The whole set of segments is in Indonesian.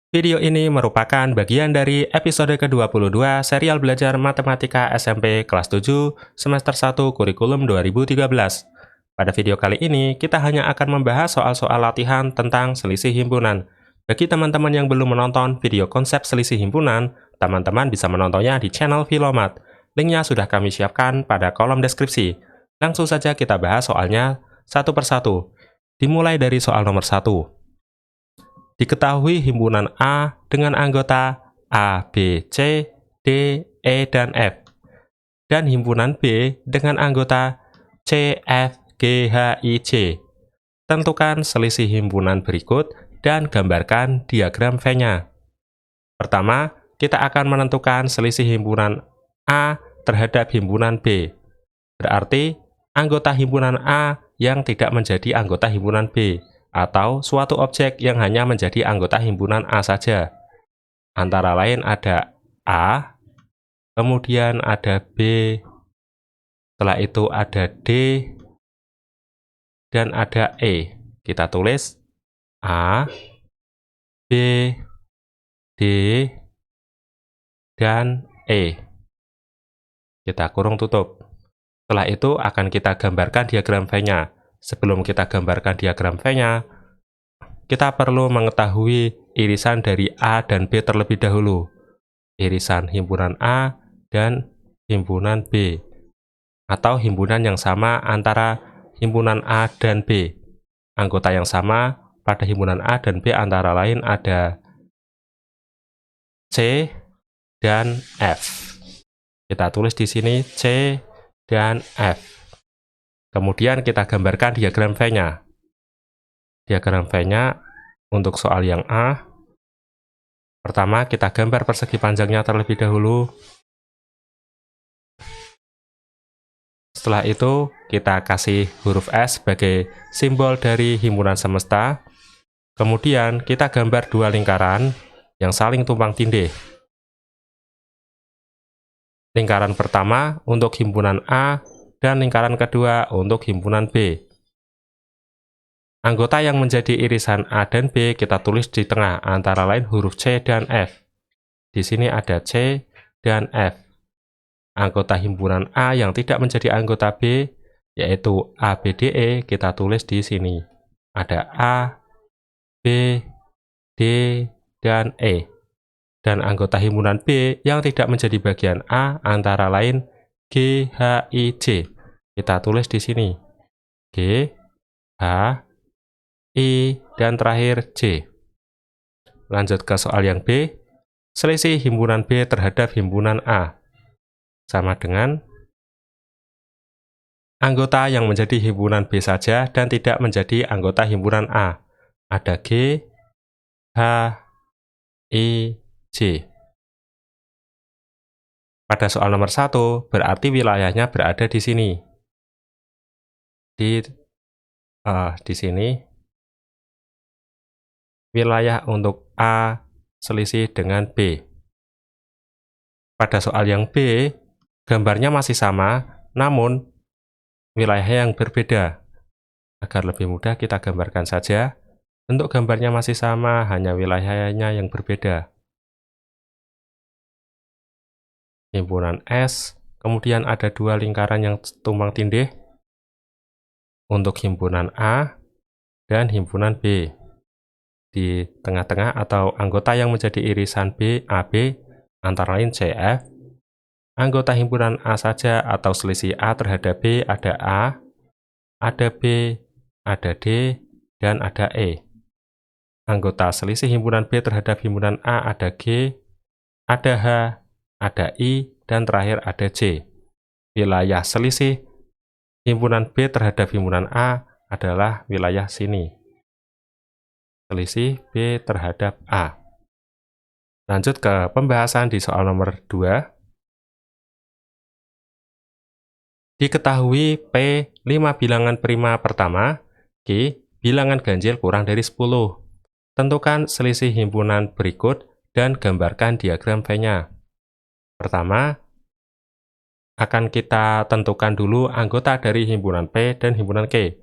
Video ini merupakan bagian dari episode ke-22 serial belajar matematika SMP kelas 7 semester 1 kurikulum 2013. Pada video kali ini, kita hanya akan membahas soal-soal latihan tentang selisih himpunan. Bagi teman-teman yang belum menonton video konsep selisih himpunan, teman-teman bisa menontonnya di channel Filomat. Linknya sudah kami siapkan pada kolom deskripsi. Langsung saja kita bahas soalnya satu persatu. Dimulai dari soal nomor 1. Diketahui himpunan A dengan anggota A, B, C, D, E, dan F, dan himpunan B dengan anggota C, F, G, H, I, J. Tentukan selisih himpunan berikut dan gambarkan diagram V-nya. Pertama, kita akan menentukan selisih himpunan A terhadap himpunan B. Berarti, anggota himpunan A yang tidak menjadi anggota himpunan B, atau suatu objek yang hanya menjadi anggota himpunan A saja. Antara lain ada A, kemudian ada B, setelah itu ada D, dan ada E. Kita tulis A, B, D, dan E. Kita kurung tutup. Setelah itu akan kita gambarkan diagram V-nya. Sebelum kita gambarkan diagram V-nya, kita perlu mengetahui irisan dari A dan B terlebih dahulu. Irisan himpunan A dan himpunan B. Atau himpunan yang sama antara himpunan A dan B. Anggota yang sama pada himpunan A dan B antara lain ada C dan F. Kita tulis di sini C dan F. Kemudian kita gambarkan diagram V-nya. Diagram V-nya untuk soal yang A, pertama kita gambar persegi panjangnya terlebih dahulu. Setelah itu kita kasih huruf S sebagai simbol dari himpunan semesta. Kemudian kita gambar dua lingkaran yang saling tumpang tindih. Lingkaran pertama untuk himpunan A dan lingkaran kedua untuk himpunan B. Anggota yang menjadi irisan A dan B kita tulis di tengah, antara lain huruf C dan F. Di sini ada C dan F. Anggota himpunan A yang tidak menjadi anggota B, yaitu A, B, D, E, kita tulis di sini. Ada A, B, D, dan E. Dan anggota himpunan B yang tidak menjadi bagian A, antara lain G, H, I, J. Kita tulis di sini. G, H, I, dan terakhir J. Lanjut ke soal yang B. Selisih himpunan B terhadap himpunan A. Sama dengan anggota yang menjadi himpunan B saja dan tidak menjadi anggota himpunan A. Ada G, H, I, J. Pada soal nomor 1, berarti wilayahnya berada di sini. Di sini, wilayah untuk A selisih dengan B. Pada soal yang B, gambarnya masih sama, namun wilayah yang berbeda. Agar lebih mudah kita gambarkan saja. Untuk gambarnya masih sama, hanya wilayahnya yang berbeda. Himpunan S, kemudian ada dua lingkaran yang tumpang tindih untuk himpunan A dan himpunan B. Di tengah-tengah atau anggota yang menjadi irisan B, AB, antara lain CF. Anggota himpunan A saja atau selisih A terhadap B ada A, ada B, ada D, dan ada E. Anggota selisih himpunan B terhadap himpunan A ada G, ada H, ada I, dan terakhir ada J. Wilayah selisih himpunan B terhadap himpunan A adalah wilayah sini. Selisih B terhadap A. Lanjut ke pembahasan di soal nomor 2. Diketahui P 5 bilangan prima pertama, Q bilangan ganjil kurang dari 10. Tentukan selisih himpunan berikut dan gambarkan diagram V-nya. Pertama, akan kita tentukan dulu anggota dari himpunan P dan himpunan Q.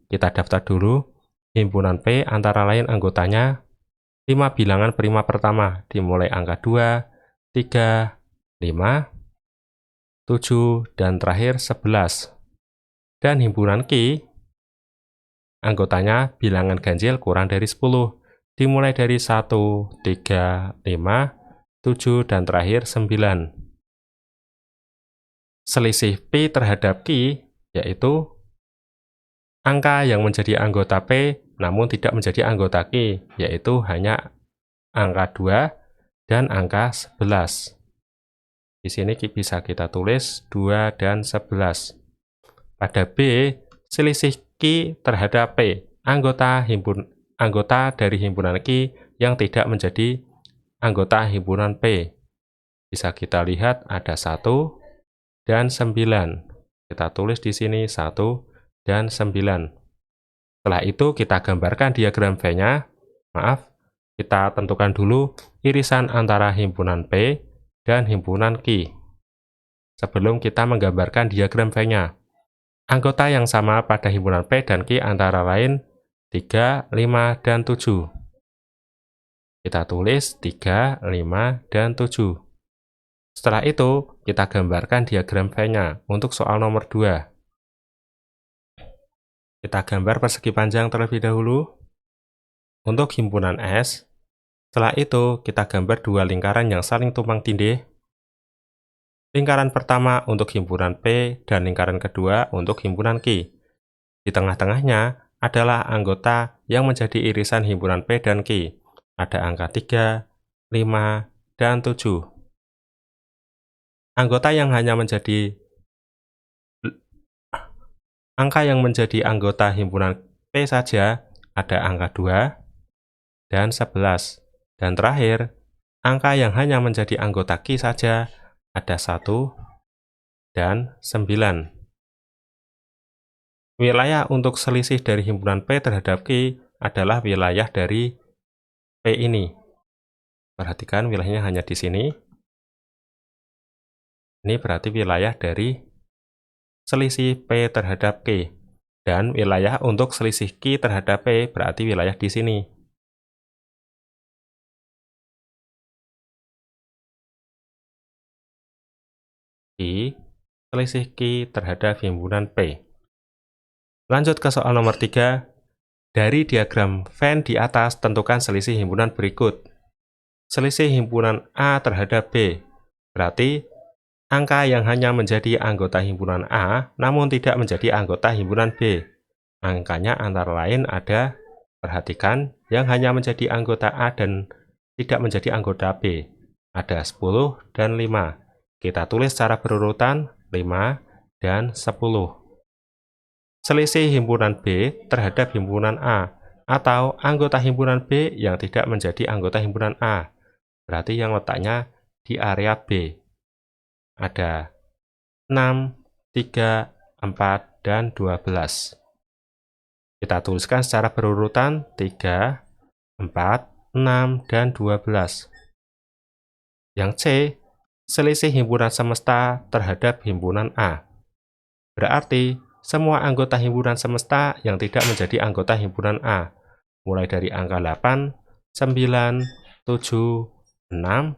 Kita daftar dulu. Himpunan P antara lain anggotanya 5 bilangan prima pertama dimulai angka 2, 3, 5, 7, dan terakhir 11. Dan himpunan Ki, anggotanya bilangan ganjil kurang dari 10, dimulai dari 1, 3, 5, 7, dan terakhir 9. Selisih Pi terhadap Ki, yaitu angka yang menjadi anggota P namun tidak menjadi anggota Q, yaitu hanya angka 2 dan angka 11. Di sini bisa kita tulis 2 dan 11. Pada B, selisih Q terhadap P, anggota dari himpunan Q yang tidak menjadi anggota himpunan P. Bisa kita lihat ada 1 dan 9. Kita tulis di sini 1 dan 9. Setelah itu kita gambarkan diagram V-nya. Maaf, kita tentukan dulu irisan antara himpunan P dan himpunan Q. Sebelum kita menggambarkan diagram V-nya. Anggota yang sama pada himpunan P dan Q antara lain 3, 5, dan 7. Kita tulis 3, 5, dan 7. Setelah itu, kita gambarkan diagram V-nya untuk soal nomor 2. Kita gambar persegi panjang terlebih dahulu. Untuk himpunan S, setelah itu kita gambar dua lingkaran yang saling tumpang tindih. Lingkaran pertama untuk himpunan P dan lingkaran kedua untuk himpunan Q. Di tengah-tengahnya adalah anggota yang menjadi irisan himpunan P dan Q. Ada angka 3, 5, dan 7. Angka yang menjadi anggota himpunan P saja ada angka 2 dan 11. Dan terakhir, angka yang hanya menjadi anggota Q saja ada 1 dan 9. Wilayah untuk selisih dari himpunan P terhadap Q adalah wilayah dari P ini. Perhatikan wilayahnya hanya di sini. Ini berarti wilayah dari selisih P terhadap Q. Dan wilayah untuk selisih Q terhadap P berarti wilayah di sini. Q, selisih Q terhadap himpunan P. Lanjut ke soal nomor 3. Dari diagram Venn di atas, tentukan selisih himpunan berikut. Selisih himpunan A terhadap B. Berarti angka yang hanya menjadi anggota himpunan A, namun tidak menjadi anggota himpunan B. Angkanya antara lain ada, perhatikan, yang hanya menjadi anggota A dan tidak menjadi anggota B. Ada 10 dan 5. Kita tulis secara berurutan 5 dan 10. Selisih himpunan B terhadap himpunan A, atau anggota himpunan B yang tidak menjadi anggota himpunan A. Berarti yang letaknya di area B. Ada 6, 3, 4, dan 12. Kita tuliskan secara berurutan 3, 4, 6, dan 12. Yang C, selisih himpunan semesta terhadap himpunan A. Berarti, semua anggota himpunan semesta yang tidak menjadi anggota himpunan A, mulai dari angka 8, 9, 7, 6,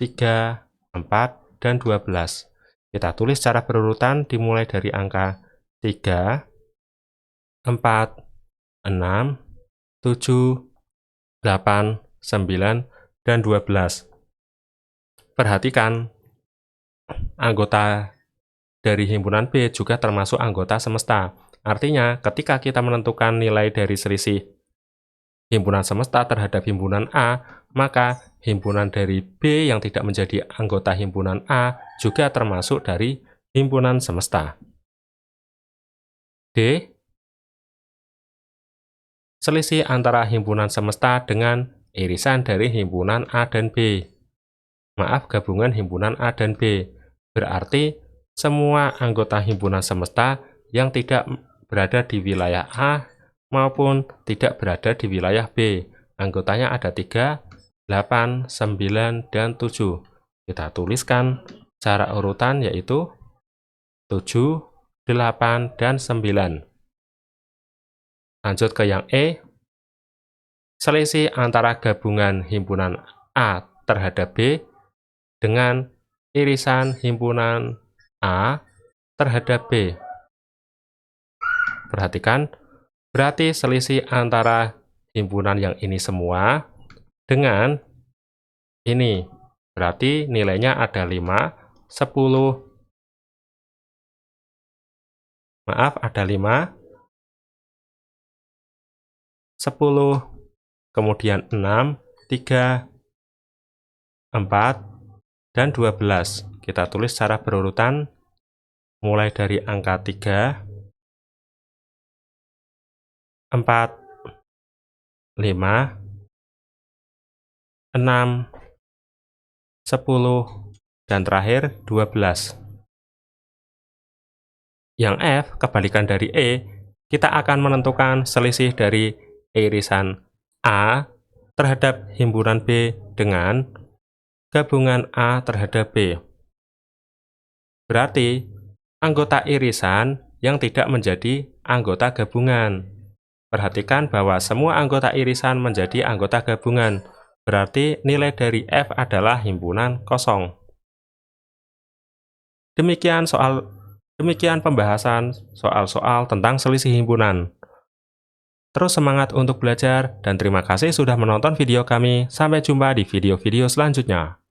3, 4, dan 12. Kita tulis secara berurutan dimulai dari angka 3, 4, 6, 7, 8, 9, dan 12. Perhatikan, anggota dari himpunan B juga termasuk anggota semesta. Artinya, ketika kita menentukan nilai dari selisih himpunan semesta terhadap himpunan A, maka himpunan dari B yang tidak menjadi anggota himpunan A juga termasuk dari himpunan semesta. D. Selisih antara himpunan semesta dengan irisan dari himpunan A dan B. Maaf, gabungan himpunan A dan B. Berarti, semua anggota himpunan semesta yang tidak berada di wilayah A maupun tidak berada di wilayah B. Anggotanya ada 3, 8, 9, dan 7. Kita tuliskan secara urutan yaitu 7, 8, dan 9. Lanjut ke yang E. selisih antara gabungan himpunan A terhadap B dengan irisan himpunan A terhadap B. Perhatikan, berarti selisih antara himpunan yang ini semua dengan ini. Berarti nilainya ada 5, 10, maaf ada 5, 10, kemudian 6, 3, 4, dan 12. Kita tulis secara berurutan, mulai dari angka 3, 4, 5, 6, 10, dan terakhir 12. Yang F, kebalikan dari E, kita akan menentukan selisih dari irisan A terhadap himpunan B dengan gabungan A terhadap B. Berarti, anggota irisan yang tidak menjadi anggota gabungan. Perhatikan bahwa semua anggota irisan menjadi anggota gabungan. Berarti nilai dari F adalah himpunan kosong. Demikian pembahasan soal-soal tentang selisih himpunan. Terus semangat untuk belajar, dan terima kasih sudah menonton video kami. Sampai jumpa di video-video selanjutnya.